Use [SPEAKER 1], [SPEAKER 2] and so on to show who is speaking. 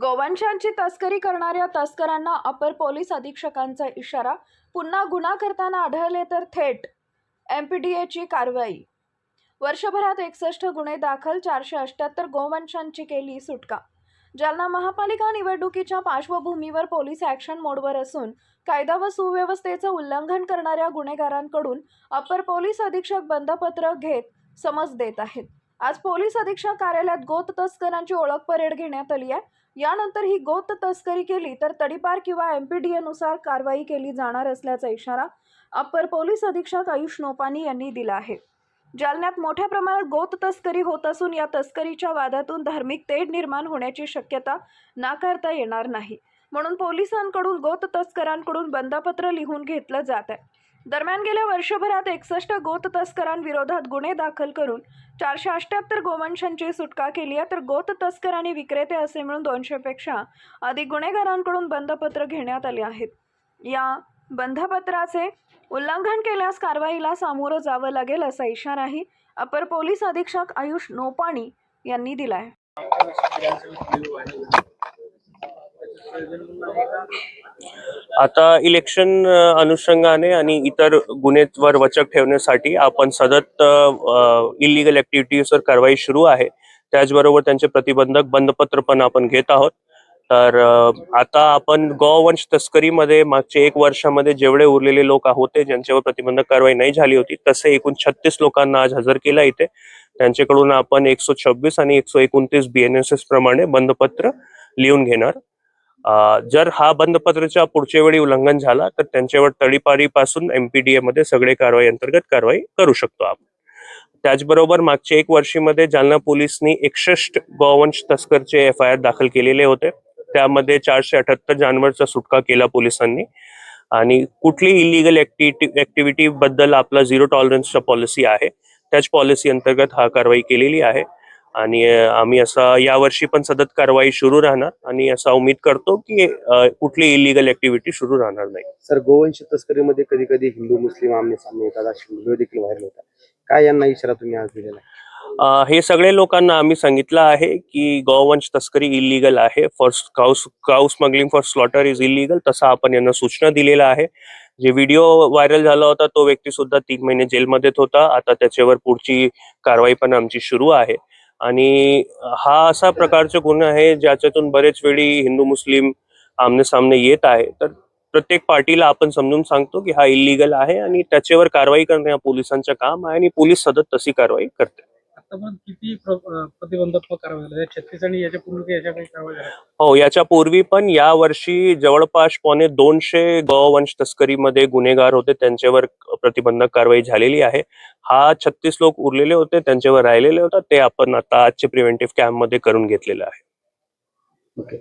[SPEAKER 1] गोवंशांची तस्करी करणाऱ्या तस्करांना अपर पोलीस अधीक्षकांचा इशारा. पुन्हा गुन्हा करताना आढळले तर थेट एमपीडीएची कारवाई. वर्षभरात 61 गुन्हे दाखल, 478 गोवंशांची केली सुटका. जालना महापालिका निवडणुकीच्या पार्श्वभूमीवर पोलीस ॲक्शन मोडवर असून कायदा व सुव्यवस्थेचं उल्लंघन करणाऱ्या गुन्हेगारांकडून अपर पोलीस अधीक्षक बंधपत्र घेत समज देत आहेत. आज पोलीस अधीक्षक कार्यालयात गोत तस्करांची ओळख परेड घेण्यात आली आहे. यानंतर ही गोत तस्करी केली तर तडीपार किंवा एमपीडीएनुसार कारवाई केली जाणार असल्याचा इशारा अपर पोलीस अधीक्षक आयुष नोपानी यांनी दिला आहे. जालन्यात मोठ्या प्रमाणात गोत तस्करी होत असून या तस्करीच्या वादातून धार्मिक तेढ निर्माण होण्याची शक्यता नाकारता येणार नाही. म्हणून पोलिसांकडून गोत तस्करांकडून बंधपत्र लिहून घेतलं जात आहे. दरम्यान गेल्या वर्षभरात 61 गोत तस्करांविरोधात गुन्हे दाखल करून 478 गोवंशांची सुटका केली आहे. तर गोत तस्कर आणि विक्रेते असे मिळून 200 पेक्षा अधिक गुन्हेगारांकडून बंधपत्र घेण्यात आले आहेत. या बंधपत्राचे उल्लंघन केल्यास कारवाईला सामोरं जावं लागेल असा इशाराही अपर पोलीस अधीक्षक आयुष नोपानी यांनी दिला आहे.
[SPEAKER 2] आता इलेक्शन अनुषंगाने आणि इतर गुन्हेवर वचक ठेवण्यासाठी आपण सतत इलिगल ऍक्टिव्हिटीजवर कारवाई सुरू आहे. त्याचबरोबर त्यांचे प्रतिबंधक बंधपत्र पण आपण घेत आहोत. तर आता आपण गोवंश तस्करीमध्ये मागच्या 1 वर्षामध्ये जेवढे उरलेले लोक होते ज्यांच्यावर प्रतिबंधक कारवाई नाही झाली होती तसे एकूण 36 लोकांना आज हजर केला इथे. त्यांच्याकडून आपण 126 आणि 129 BNSS प्रमाणे बंधपत्र लिहून घेणार. जर हा बंधपत्राच्या पुढच्या वेळी उल्लंघन झाला तर त्यांच्यावर तडीपारीपासून MPDA मध्ये सगळे कारवाई अंतर्गत कारवाई करू शकतो आपण. त्याचबरोबर मागच्या 1 वर्षीमध्ये जालना पोलिसांनी 61 गोवंश तस्करचे FIR दाखल केलेले होते. त्यामध्ये 478 जनावरांचा सुटका केला पोलिसांनी आणि कुठली इलिगल ऍक्टिव्हिटी बद्दल आपला 0 टॉलरन्सचा पॉलिसी आहे. त्याच पॉलिसी अंतर्गत हा कारवाई केलेली आहे आणि आम्ही असं यावर्षी पण सतत कारवाई सुरू राहणार आणि असा उम्मीद करतो की कुठली इलिगल ऍक्टिव्हिटी सुरू राहणार नाही.
[SPEAKER 3] सर, गोवंश तस्करीमध्ये कधी कधी हिंदू मुस्लिम आमने सामने येतात, असे व्हिडिओ देखील व्हायरल होतात. काय यांना इशारा तुम्ही आज दिलेला आहे?
[SPEAKER 2] हे सगळे लोकांना आम्ही सांगितलं आहे की गोवंश तस्करी इलिगल आहे. Cow smuggling for slaughter is illegal, तसा आपण यांना सूचना दिलेला आहे. जे व्हिडिओ व्हायरल झाला होता तो व्यक्ती सुद्धा 3 महिने जेलमध्ये होता. आता त्याच्यावर पुढची कारवाई पण आमची सुरू आहे आणि हा असा प्रकारचे गुन्हे आहे ज्याच्यातून बरेच वेळी हिंदू मुस्लिम आमने सामने येत आहे. तर प्रत्येक पार्टीला आपण समजून सांगतो की हा इलिगल आहे आणि त्याच्यावर कारवाई करणे पोलिसांचं काम आहे आणि पोलीस सतत तशी कारवाई करते.
[SPEAKER 4] आतापर्यंत किती प्रतिबंधात्मक कारवाई झाल्या? 36 आणि याच्या पूर्वी याच्या काही कारवाई झाल्या?
[SPEAKER 2] हो, याच्या पूर्वी पण या वर्षी जवळपास 250 गोवंश तस्करीमध्ये गुन्हेगार होते, त्यांच्यावर प्रतिबंधक कारवाई झालेली आहे. हा 36 लोक उरलेले होते त्यांच्यावर राहिलेले होते ते आपण आता आजचे प्रिव्हेंटिव्ह कॅम्प मध्ये करून घेतलेलं आहे.
[SPEAKER 3] ओके.